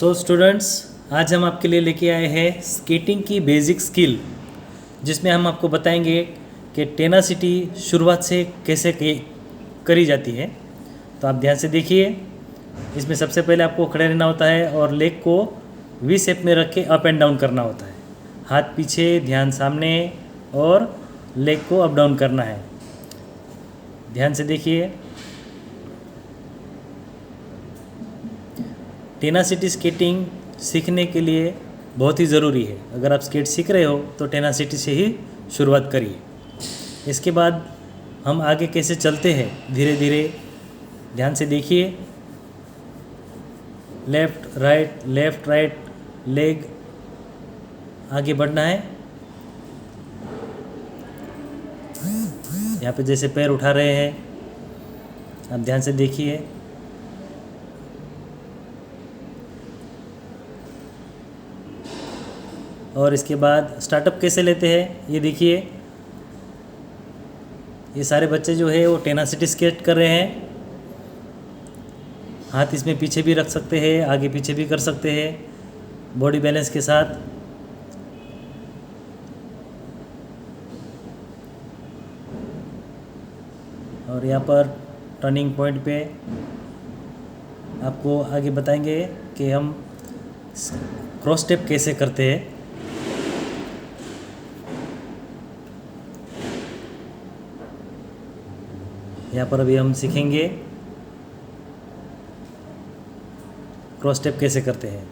So students, आज हम आपके लिए लेके आए हैं स्केटिंग की बेसिक स्किल, जिसमें हम आपको बताएंगे कि टेनासिटी शुरुआत से कैसे करी जाती है। तो आप ध्यान से देखिए। इसमें सबसे पहले आपको खड़े रहना होता है और लेग को वी शेप में रख के अप एंड डाउन करना होता है। हाथ पीछे, ध्यान सामने, और लेग को अप डाउन करना है। ध्यान से देखिए। टेनासिटी स्केटिंग सीखने के लिए बहुत ही ज़रूरी है। अगर आप स्केट सीख रहे हो तो टेनासिटी से ही शुरुआत करिए। इसके बाद हम आगे कैसे चलते हैं धीरे धीरे, ध्यान से देखिए। लेफ़्ट राइट लेग आगे बढ़ना है। यहाँ पे जैसे पैर उठा रहे हैं, आप ध्यान से देखिए। और इसके बाद स्टार्टअप कैसे लेते हैं ये देखिए। ये सारे बच्चे जो है वो टेनासिटी स्केट कर रहे हैं। हाथ इसमें पीछे भी रख सकते हैं, आगे पीछे भी कर सकते हैं, बॉडी बैलेंस के साथ। और यहाँ पर टर्निंग पॉइंट पे आपको आगे बताएंगे कि हम क्रॉस स्टेप कैसे करते हैं। यहाँ पर अभी हम सीखेंगे क्रॉस स्टेप कैसे करते हैं।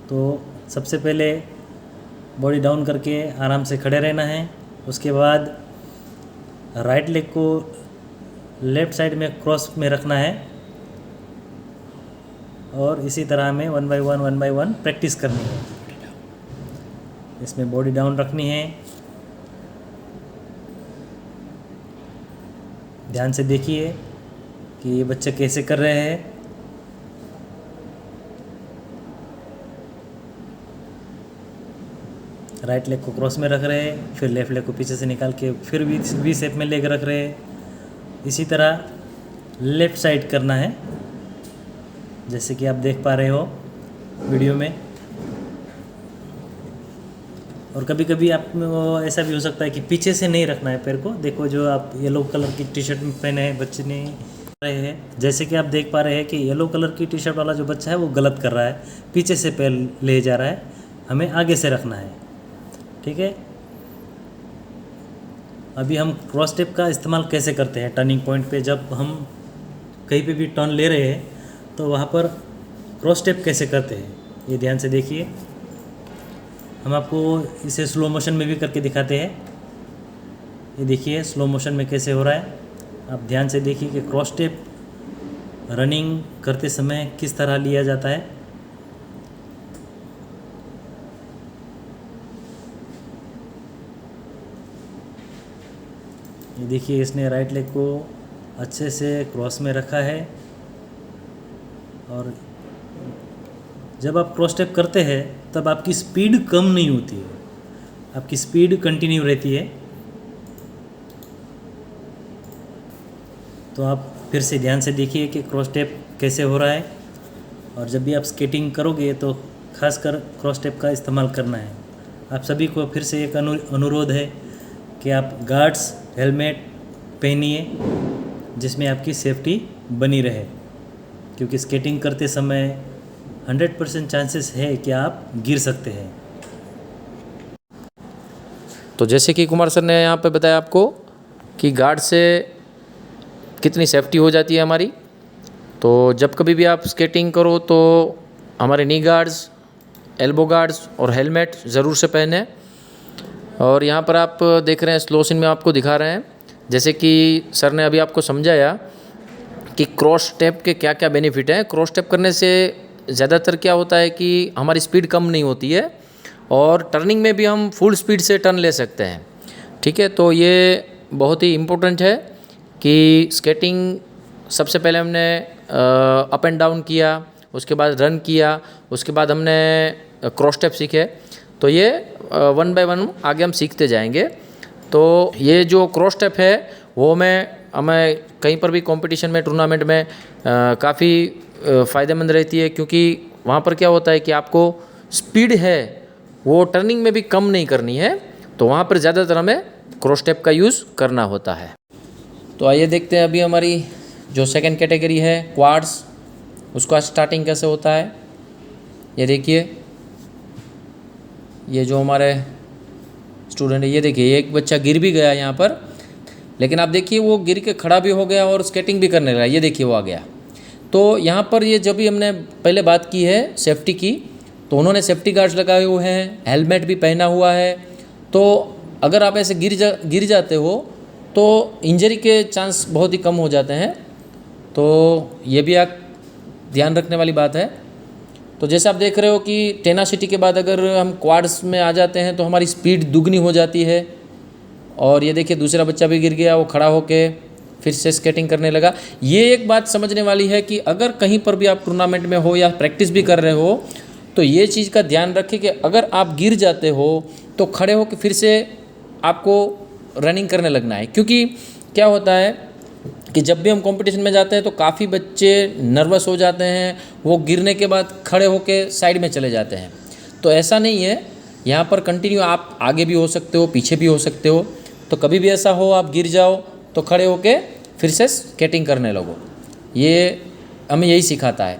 तो सबसे पहले बॉडी डाउन करके आराम से खड़े रहना है। उसके बाद राइट लेग को लेफ़्ट साइड में क्रॉस में रखना है, और इसी तरह हमें वन बाय वन प्रैक्टिस करनी है। इसमें बॉडी डाउन रखनी है। ध्यान से देखिए कि ये बच्चे कैसे कर रहे हैं। राइट लेग को क्रॉस में रख रहे हैं, फिर लेफ़्ट लेग को पीछे से निकाल के फिर वी शेप में लेग रख रहे हैं। इसी तरह लेफ़्ट साइड करना है, जैसे कि आप देख पा रहे हो वीडियो में। और कभी कभी आप ऐसा भी हो सकता है कि पीछे से नहीं रखना है पैर को। देखो, जो आप येलो कलर की टी शर्ट में पहने हैं बच्चे ने रहे हैं, जैसे कि आप देख पा रहे हैं कि येलो कलर की टी शर्ट वाला जो बच्चा है वो गलत कर रहा है, पीछे से पैर ले जा रहा है। हमें आगे से रखना है, ठीक है। अभी हम क्रॉस स्टेप का इस्तेमाल कैसे करते हैं टर्निंग पॉइंट पे। जब हम कहीं पे भी टर्न ले रहे हैं तो वहाँ पर क्रॉस स्टेप कैसे करते हैं ये ध्यान से देखिए। हम आपको इसे स्लो मोशन में भी करके दिखाते हैं। ये देखिए स्लो मोशन में कैसे हो रहा है। आप ध्यान से देखिए कि क्रॉस स्टेप रनिंग करते समय किस तरह लिया जाता है। ये देखिए, इसने राइट लेग को अच्छे से क्रॉस में रखा है। और जब आप क्रॉस स्टेप करते हैं तब आपकी स्पीड कम नहीं होती है, आपकी स्पीड कंटिन्यू रहती है। तो आप फिर से ध्यान से देखिए कि क्रॉस स्टेप कैसे हो रहा है। और जब भी आप स्केटिंग करोगे तो खासकर क्रॉस स्टेप का इस्तेमाल करना है। आप सभी को फिर से एक अनुरोध है कि आप गार्ड्स, हेलमेट पहनिए, जिसमें आपकी सेफ्टी बनी रहे, क्योंकि स्केटिंग करते समय 100% चांसेस है कि आप गिर सकते हैं। तो जैसे कि कुमार सर ने यहाँ पे बताया आपको कि गार्ड से कितनी सेफ्टी हो जाती है हमारी। तो जब कभी भी आप स्केटिंग करो तो हमारे नी गार्ड्स, एल्बो गार्ड्स और हेलमेट ज़रूर से पहने। और यहाँ पर आप देख रहे हैं स्लो सीन में आपको दिखा रहे हैं, जैसे कि सर ने अभी आपको समझाया कि क्रॉस स्टेप के क्या क्या बेनिफिट हैं। क्रॉस स्टेप करने से ज़्यादातर क्या होता है कि हमारी स्पीड कम नहीं होती है, और टर्निंग में भी हम फुल स्पीड से टर्न ले सकते हैं, ठीक है। तो ये बहुत ही इम्पोर्टेंट है कि स्केटिंग सबसे पहले हमने अप एंड डाउन किया, उसके बाद रन किया, उसके बाद हमने क्रॉस स्टेप सीखे। तो ये वन बाय वन आगे हम सीखते जाएंगे। तो ये जो क्रॉस स्टेप है वो हमें कहीं पर भी कंपटीशन में, टूर्नामेंट में काफ़ी फ़ायदेमंद रहती है, क्योंकि वहाँ पर क्या होता है कि आपको स्पीड है वो टर्निंग में भी कम नहीं करनी है, तो वहाँ पर ज़्यादातर हमें क्रॉस स्टेप का यूज़ करना होता है। तो आइए देखते हैं अभी हमारी जो सेकंड कैटेगरी है क्वाड्स, उसका स्टार्टिंग कैसे होता है। ये देखिए, ये जो हमारे स्टूडेंट है, ये देखिए एक बच्चा गिर भी गया यहाँ पर, लेकिन आप देखिए वो गिर के खड़ा भी हो गया और स्केटिंग भी करने लगा। ये देखिए वो आ गया। तो यहाँ पर ये जब भी हमने पहले बात की है सेफ्टी की, तो उन्होंने सेफ्टी गार्ड्स लगाए हुए हैं, हेलमेट भी पहना हुआ है। तो अगर आप ऐसे गिर जाते हो तो इंजरी के चांस बहुत ही कम हो जाते हैं। तो ये भी आप ध्यान रखने वाली बात है। तो जैसे आप देख रहे हो कि टेनासिटी के बाद अगर हम क्वाड्स में आ जाते हैं तो हमारी स्पीड दुगनी हो जाती है। और ये देखिए दूसरा बच्चा भी गिर गया, वो खड़ा होके फिर से स्केटिंग करने लगा। ये एक बात समझने वाली है कि अगर कहीं पर भी आप टूर्नामेंट में हो या प्रैक्टिस भी कर रहे हो तो ये चीज़ का ध्यान रखें कि अगर आप गिर जाते हो तो खड़े होकर फिर से आपको रनिंग करने लगना है। क्योंकि क्या होता है कि जब भी हम कंपटीशन में जाते हैं तो काफ़ी बच्चे नर्वस हो जाते हैं, वो गिरने के बाद खड़े होकर साइड में चले जाते हैं। तो ऐसा नहीं है, यहाँ पर कंटिन्यू आप आगे भी हो सकते हो, पीछे भी हो सकते हो। तो कभी भी ऐसा हो आप गिर जाओ तो खड़े होके फिर से स्केटिंग करने लगो। ये हमें यही सिखाता है।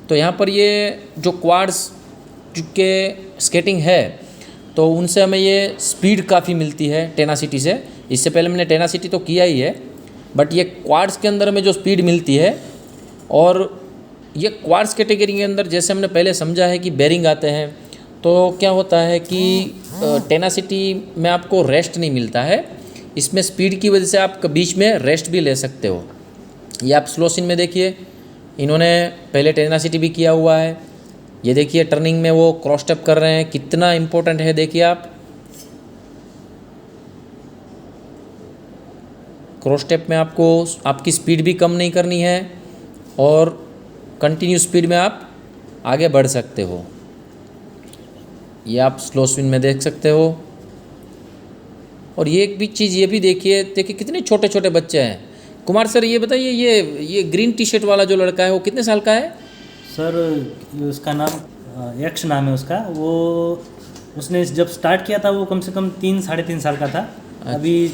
तो यहाँ पर ये जो क्वाड्स के स्केटिंग है तो उनसे हमें ये स्पीड काफ़ी मिलती है टेनासिटी से। इससे पहले मैंने टेनासिटी तो किया ही है, बट ये क्वाड्स के अंदर में जो स्पीड मिलती है, और ये क्वाड्स कैटेगरी के अंदर जैसे हमने पहले समझा है कि बेरिंग आते हैं, तो क्या होता है कि टेनासिटी में आपको रेस्ट नहीं मिलता है। इसमें स्पीड की वजह से आप बीच में रेस्ट भी ले सकते हो। ये आप स्लो सीन में देखिए, इन्होंने पहले टेनासिटी भी किया हुआ है। ये देखिए टर्निंग में वो क्रॉस स्टेप कर रहे हैं, कितना इम्पोर्टेंट है देखिए आप। क्रॉस स्टेप में आपको आपकी स्पीड भी कम नहीं करनी है और कंटिन्यू स्पीड में आप आगे बढ़ सकते हो। ये आप स्लो स्पिन में देख सकते हो। और ये एक भी चीज़ ये भी देखिए कितने छोटे छोटे बच्चे हैं। कुमार सर ये बताइए, ये ग्रीन टी शर्ट वाला जो लड़का है वो कितने साल का है? सर उसका नाम यक्ष नाम है उसका। वो उसने जब स्टार्ट किया था वो कम से कम 3-3.5 साल का था। अभी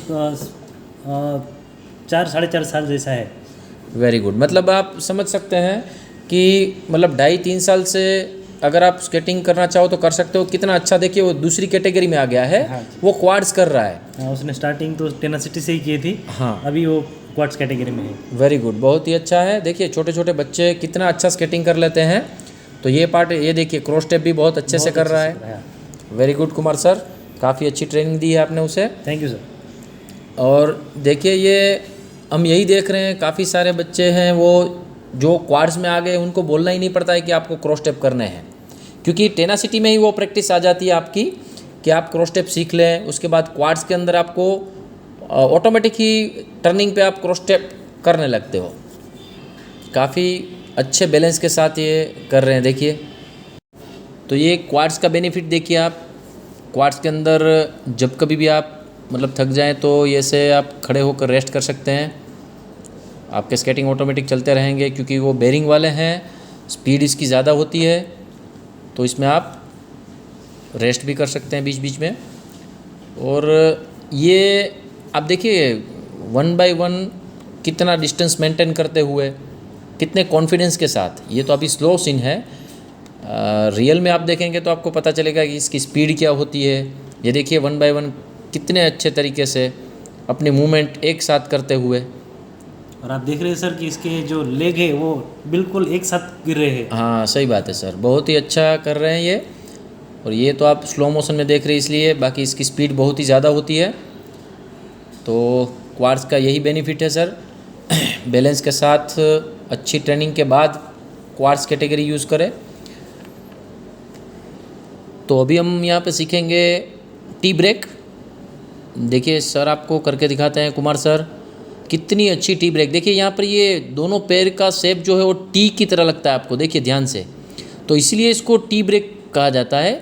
4-4.5 साल जैसा है। Very good. मतलब आप समझ सकते हैं कि मतलब 2.5-3 साल से अगर आप स्केटिंग करना चाहो तो कर सकते हो। कितना अच्छा देखिए वो दूसरी कैटेगरी में आ गया है। हाँ, वो क्वाड्स कर रहा है। हाँ, उसने स्टार्टिंग तो टेनासिटी से ही की थी। हाँ, अभी वो क्वाड्स कैटेगरी में है। वेरी गुड, बहुत ही अच्छा है। देखिए छोटे छोटे बच्चे कितना अच्छा स्केटिंग कर लेते हैं। तो ये पार्ट ये देखिए क्रॉस स्टेप भी बहुत अच्छे से कर रहा है। वेरी गुड कुमार सर, काफ़ी अच्छी ट्रेनिंग दी है आपने उसे। Thank you sir. और देखिए ये हम यही देख रहे हैं, काफ़ी सारे बच्चे हैं वो जो क्वाड्स में आ गए, उनको बोलना ही नहीं पड़ता है कि आपको क्रॉस स्टेप करने हैं, क्योंकि टेनासिटी में ही वो प्रैक्टिस आ जाती है आपकी कि आप क्रॉस स्टेप सीख लें। उसके बाद क्वाड्स के अंदर आपको ऑटोमेटिक ही टर्निंग पे आप क्रॉस स्टेप करने लगते हो। काफ़ी अच्छे बैलेंस के साथ ये कर रहे हैं देखिए। तो ये क्वाड्स का बेनिफिट देखिए आप। क्वाड्स के अंदर जब कभी भी आप मतलब थक जाएं तो ये से आप खड़े होकर रेस्ट कर सकते हैं। आपके स्केटिंग ऑटोमेटिक चलते रहेंगे क्योंकि वो बेरिंग वाले हैं, स्पीड इसकी ज़्यादा होती है, तो इसमें आप रेस्ट भी कर सकते हैं बीच बीच में। और ये आप देखिए 1 by 1 कितना डिस्टेंस मेंटेन करते हुए, कितने कॉन्फिडेंस के साथ। ये तो अभी स्लो सीन है, रियल में आप देखेंगे तो आपको पता चलेगा कि इसकी स्पीड क्या होती है। ये देखिए 1 by 1 कितने अच्छे तरीके से अपने मूवमेंट एक साथ करते हुए। और आप देख रहे हैं सर कि इसके जो लेग है वो बिल्कुल एक साथ गिर रहे हैं। हाँ सही बात है सर, बहुत ही अच्छा कर रहे हैं ये। और ये तो आप स्लो मोशन में देख रहे हैं इसलिए, बाकी इसकी स्पीड बहुत ही ज़्यादा होती है। तो क्वाड्स का यही बेनिफिट है सर, बैलेंस के साथ अच्छी ट्रेनिंग के बाद क्वाड्स कैटेगरी यूज़ करें। तो अभी हम यहाँ पे सीखेंगे टी ब्रेक। देखिए सर आपको करके दिखाते हैं कुमार सर, कितनी अच्छी टी ब्रेक। देखिए यहाँ पर ये दोनों पैर का शेप जो है वो टी की तरह लगता है आपको, देखिए ध्यान से, तो इसलिए इसको टी ब्रेक कहा जाता है।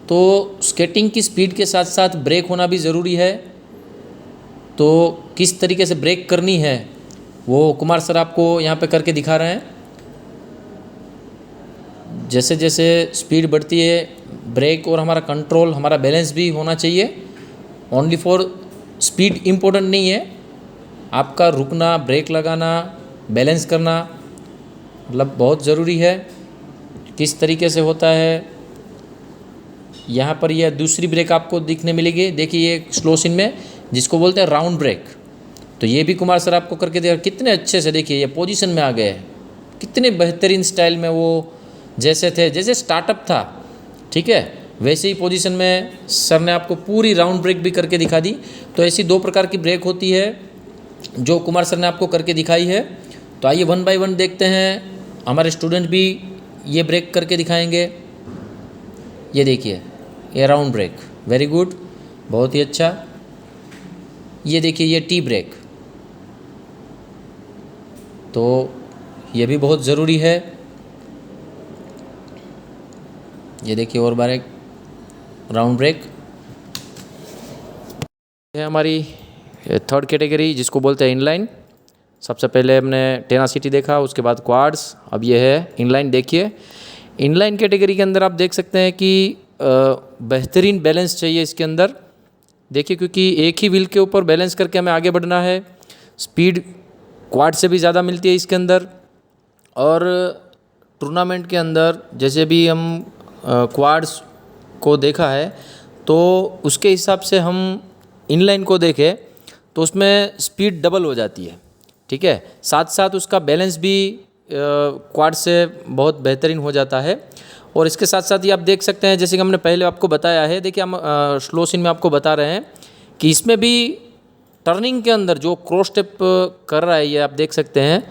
तो स्केटिंग की स्पीड के साथ साथ ब्रेक होना भी ज़रूरी है। तो किस तरीके से ब्रेक करनी है वो कुमार सर आपको यहाँ पे करके दिखा रहे हैं। जैसे जैसे स्पीड बढ़ती है ब्रेक और हमारा कंट्रोल, हमारा बैलेंस भी होना चाहिए। ओनली फॉर स्पीड इम्पोर्टेंट नहीं है, आपका रुकना, ब्रेक लगाना, बैलेंस करना मतलब बहुत ज़रूरी है। किस तरीके से होता है, यहाँ पर यह दूसरी ब्रेक आपको दिखने मिलेगी। देखिए ये स्लो सीन में जिसको बोलते हैं राउंड ब्रेक, तो ये भी कुमार सर आपको करके देखा कितने अच्छे से। देखिए ये पोजीशन में आ गए, कितने बेहतरीन स्टाइल में वो जैसे थे, जैसे स्टार्टअप था, ठीक है, वैसे ही पोजीशन में सर ने आपको पूरी राउंड ब्रेक भी करके दिखा दी। तो ऐसी दो प्रकार की ब्रेक होती है जो कुमार सर ने आपको करके दिखाई है। तो आइए वन बाय वन देखते हैं, हमारे स्टूडेंट भी ये ब्रेक करके दिखाएंगे। ये देखिए ये राउंड ब्रेक, वेरी गुड, बहुत ही अच्छा। ये देखिए ये टी ब्रेक, तो ये भी बहुत ज़रूरी है। ये देखिए और बार एक राउंड ब्रेक है हमारी थर्ड कैटेगरी जिसको बोलते हैं इनलाइन। सबसे पहले हमने टेनासिटी देखा, उसके बाद क्वाड्स, अब ये है इनलाइन। देखिए इनलाइन कैटेगरी के अंदर आप देख सकते हैं कि बेहतरीन बैलेंस चाहिए इसके अंदर। देखिए क्योंकि एक ही व्हील के ऊपर बैलेंस करके हमें आगे बढ़ना है, स्पीड क्वाड से भी ज़्यादा मिलती है इसके अंदर। और टूर्नामेंट के अंदर जैसे भी हम क्वाड्स को देखा है तो उसके हिसाब से हम इनलाइन को देखें तो उसमें स्पीड डबल हो जाती है, ठीक है, साथ साथ उसका बैलेंस भी क्वाड से बहुत बेहतरीन हो जाता है। और इसके साथ साथ ही आप देख सकते हैं जैसे कि हमने पहले आपको बताया है, देखिए हम स्लो सीन में आपको बता रहे हैं कि इसमें भी टर्निंग के अंदर जो क्रॉस स्टेप कर रहा है, ये आप देख सकते हैं,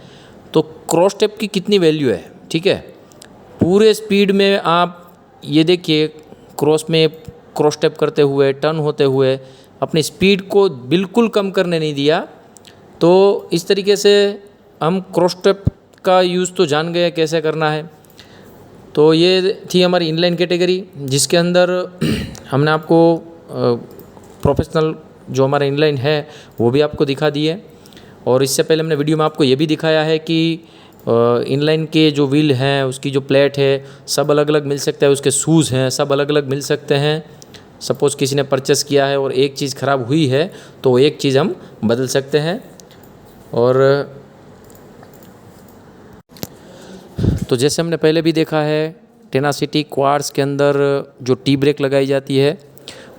तो क्रॉस स्टेप की कितनी वैल्यू है, ठीक है। पूरे स्पीड में आप ये देखिए क्रॉस में क्रॉस स्टेप करते हुए, टर्न होते हुए अपनी स्पीड को बिल्कुल कम करने नहीं दिया। तो इस तरीके से हम क्रॉस स्टेप का यूज़ तो जान गए कैसे करना है। तो ये थी हमारी इनलाइन कैटेगरी जिसके अंदर हमने आपको प्रोफेशनल जो हमारा इनलाइन है वो भी आपको दिखा दिए। और इससे पहले हमने वीडियो में आपको ये भी दिखाया है कि इनलाइन के जो व्हील हैं, उसकी जो प्लेट है, सब अलग अलग मिल सकता है, उसके शूज़ हैं सब अलग अलग मिल सकते हैं। सपोज़ किसी ने परचेस किया है और एक चीज़ ख़राब हुई है तो एक चीज़ हम बदल सकते हैं। और तो जैसे हमने पहले भी देखा है टेनासिटी क्वाड्स के अंदर जो टी ब्रेक लगाई जाती है,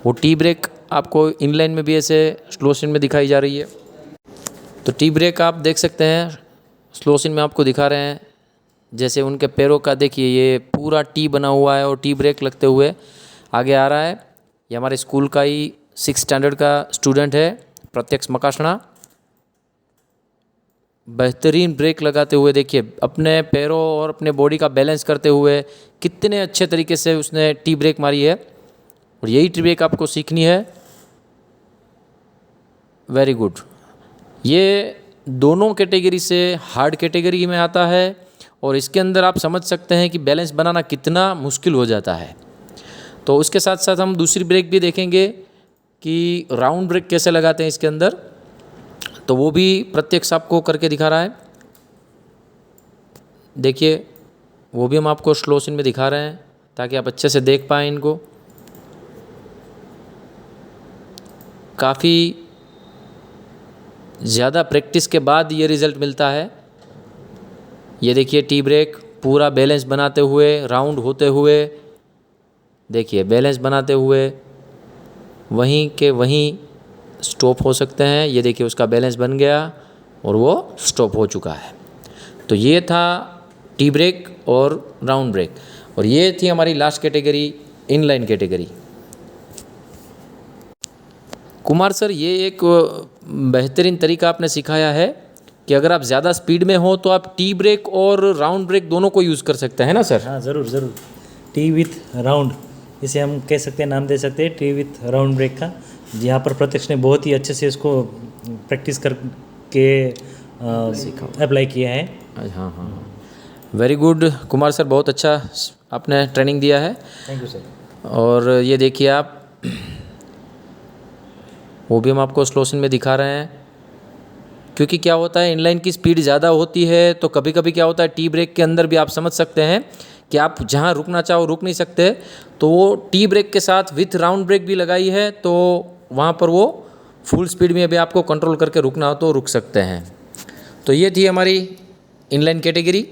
वो टी ब्रेक आपको इनलाइन में भी ऐसे स्लो सीन में दिखाई जा रही है। तो टी ब्रेक आप देख सकते हैं स्लो सीन में आपको दिखा रहे हैं, जैसे उनके पैरों का देखिए ये पूरा टी बना हुआ है और टी ब्रेक लगते हुए आगे आ रहा है। ये हमारे स्कूल का ही 6th स्टैंडर्ड का स्टूडेंट है प्रत्यक्ष मकाशना, बेहतरीन ब्रेक लगाते हुए देखिए अपने पैरों और अपने बॉडी का बैलेंस करते हुए कितने अच्छे तरीके से उसने टी ब्रेक मारी है। और यही टी ब्रेक आपको सीखनी है, वेरी गुड। ये दोनों कैटेगरी से हार्ड कैटेगरी में आता है और इसके अंदर आप समझ सकते हैं कि बैलेंस बनाना कितना मुश्किल हो जाता है। तो उसके साथ साथ हम दूसरी ब्रेक भी देखेंगे कि राउंड ब्रेक कैसे लगाते हैं इसके अंदर, तो वो भी प्रत्यक्ष आपको करके दिखा रहा है। देखिए वो भी हम आपको स्लो सीन में दिखा रहे हैं ताकि आप अच्छे से देख पाएँ इनको। काफ़ी ज़्यादा प्रैक्टिस के बाद ये रिज़ल्ट मिलता है। ये देखिए टी ब्रेक पूरा बैलेंस बनाते हुए, राउंड होते हुए, देखिए बैलेंस बनाते हुए वहीं के वहीं स्टॉप हो सकते हैं। ये देखिए उसका बैलेंस बन गया और वो स्टॉप हो चुका है। तो ये था टी ब्रेक और राउंड ब्रेक, और ये थी हमारी last category inline category. Kumar sir ये एक बेहतरीन तरीका आपने सिखाया है कि अगर आप ज़्यादा स्पीड में हो तो आप टी ब्रेक और राउंड ब्रेक दोनों को यूज़ कर सकते हैं ना सर? हाँ ज़रूर ज़रूर, टी विथ राउंड, इसे हम कह सकते हैं, नाम दे सकते हैं टी विथ राउंड ब्रेक का। यहाँ पर प्रत्यक्ष ने बहुत ही अच्छे से इसको प्रैक्टिस करके अप्लाई किया है। हाँ हाँ हाँ, वेरी गुड कुमार सर, बहुत अच्छा आपने ट्रेनिंग दिया है। Thank you sir. और ये देखिए आप, वो भी हम आपको स्लो सीन में दिखा रहे हैं। क्योंकि क्या होता है इनलाइन की स्पीड ज़्यादा होती है तो कभी कभी क्या होता है टी ब्रेक के अंदर भी आप समझ सकते हैं कि आप जहाँ रुकना चाहो रुक नहीं सकते, तो वो टी ब्रेक के साथ विथ राउंड ब्रेक भी लगाई है, तो वहाँ पर वो फुल स्पीड में भी आपको कंट्रोल करके रुकना हो तो रुक सकते हैं। तो ये थी हमारी इनलाइन कैटेगरी।